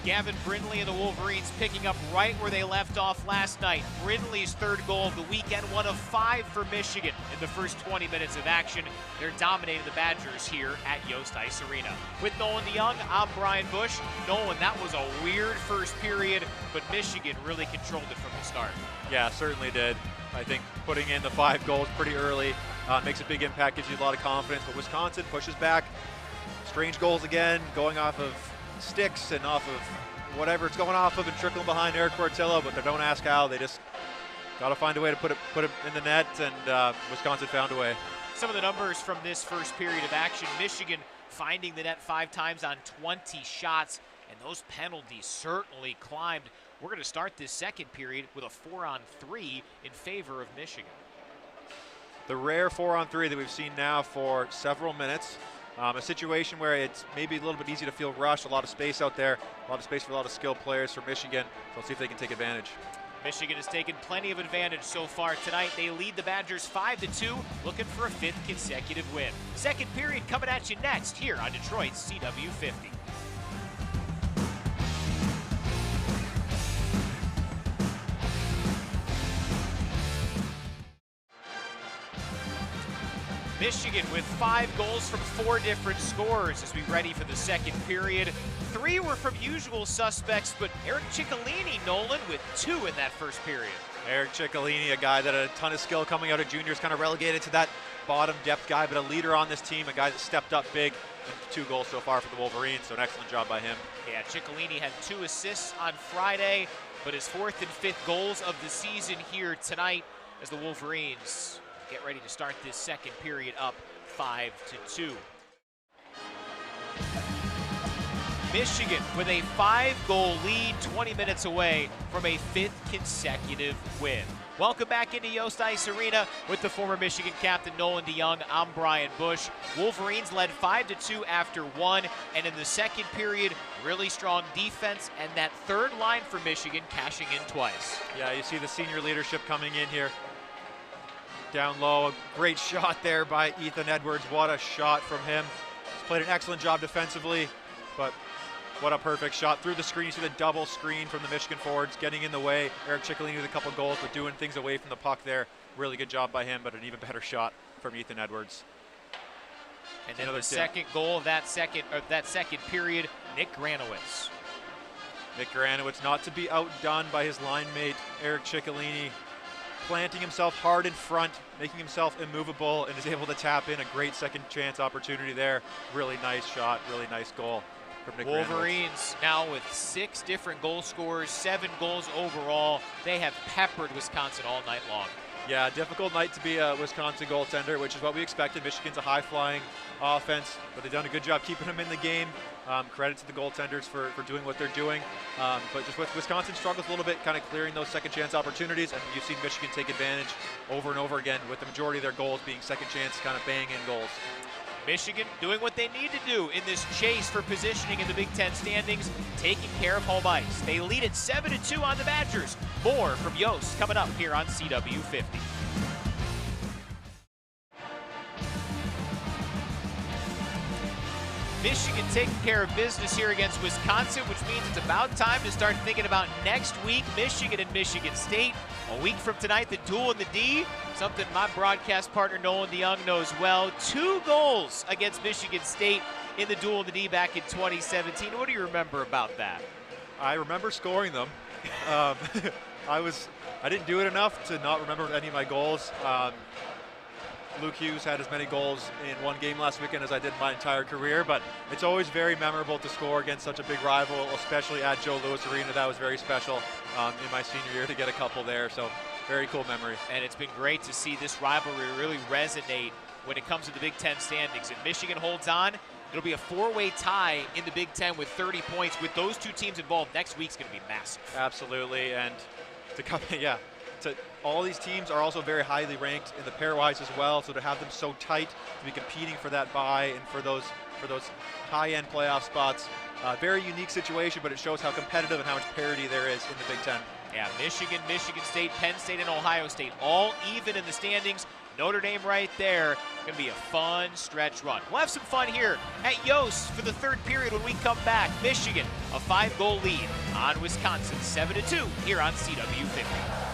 Gavin Brindley and the Wolverines picking up right where they left off last night. Brindley's third goal of the weekend, 1 of 5 for Michigan in the first 20 minutes of action. They're dominating the Badgers here at Yost Ice Arena. With Nolan DeYoung, I'm Brian Boesch. Nolan, that was a weird first period, but Michigan really controlled it from the start. Yeah, certainly did. I think putting in the 5 goals pretty early makes a big impact, gives you a lot of confidence, but Wisconsin pushes back. Strange goals again, going off of sticks and off of whatever it's going off of and trickling behind Eric Portillo, but they don't ask how. They just got to find a way to put it in the net, and Wisconsin found a way. Some of the numbers from this first period of action: Michigan finding the net 5 times on 20 shots, and those penalties certainly climbed. We're going to start this second period with a 4-on-3 in favor of Michigan. The rare 4-on-3 that we've seen now for several minutes. A situation where it's maybe a little bit easy to feel rushed, a lot of space out there, a lot of space for a lot of skilled players for Michigan. So let's see if they can take advantage. Michigan has taken plenty of advantage so far tonight. They lead the Badgers 5-2, looking for a 5th consecutive win. Second period coming at you next here on Detroit's CW50. Michigan with 5 goals from 4 different scorers as we ready for the second period. 3 were from usual suspects, but Eric Ciccolini, Nolan, with 2 in that first period. Eric Ciccolini, a guy that had a ton of skill coming out of juniors, kind of relegated to that bottom depth guy, but a leader on this team, a guy that stepped up big. 2 goals so far for the Wolverines, so an excellent job by him. Yeah, Ciccolini had 2 assists on Friday, but his 4th and 5th goals of the season here tonight as the Wolverines get ready to start this second period up 5-2. Michigan with a 5-goal lead, 20 minutes away from a 5th consecutive win. Welcome back into Yost Ice Arena with the former Michigan captain Nolan DeYoung. I'm Brian Boesch. Wolverines led 5-2 after 1, and in the second period, really strong defense, and that third line for Michigan cashing in twice. Yeah, you see the senior leadership coming in here. Down low, a great shot there by Ethan Edwards. What a shot from him. He's played an excellent job defensively, but what a perfect shot through the screen. You see the double screen from the Michigan forwards getting in the way. Eric Ciccolini with a couple goals, but doing things away from the puck there. Really good job by him, but an even better shot from Ethan Edwards. And then the second goal of that second period, Nick Granowitz. Nick Granowitz not to be outdone by his line mate Eric Ciccolini, planting himself hard in front, making himself immovable, and is able to tap in a great second chance opportunity there. Really nice shot, really nice goal from Nick Wolverines Granowitz. now with 6 different goal scorers, 7 goals overall. They have peppered Wisconsin all night long. Yeah, difficult night to be a Wisconsin goaltender, which is what we expected. Michigan's a high-flying offense, but they've done a good job keeping them in the game. Credit to the goaltenders for doing what they're doing. But just with Wisconsin struggles a little bit, kind of clearing those second chance opportunities, and you've seen Michigan take advantage over and over again with the majority of their goals being second chance, kind of bang in goals. Michigan doing what they need to do in this chase for positioning in the Big Ten standings, taking care of home ice. They lead at 7-2 on the Badgers. More from Yost coming up here on CW50. Michigan taking care of business here against Wisconsin, which means it's about time to start thinking about next week, Michigan and Michigan State. A week from tonight, the duel in the D, something my broadcast partner Nolan DeYoung knows well. 2 goals against Michigan State in the duel in the D back in 2017. What do you remember about that? I remember scoring them. I didn't do it enough to not remember any of my goals. Luke Hughes had as many goals in one game last weekend as I did my entire career, but it's always very memorable to score against such a big rival, especially at Joe Louis Arena. That was very special in my senior year to get a couple there, so very cool memory. And it's been great to see this rivalry really resonate when it comes to the Big Ten standings. If Michigan holds on, it'll be a 4-way tie in the Big Ten with 30 points. With those 2 teams involved, next week's going to be massive. Absolutely, and to come, all these teams are also very highly ranked in the pairwise as well, so to have them so tight, to be competing for that bye and for those high-end playoff spots, very unique situation, but it shows how competitive and how much parity there is in the Big Ten. Yeah, Michigan, Michigan State, Penn State, and Ohio State all even in the standings. Notre Dame right there. Going to be a fun stretch run. We'll have some fun here at Yost for the third period when we come back. Michigan, a 5-goal lead on Wisconsin, 7-2 here on CW50.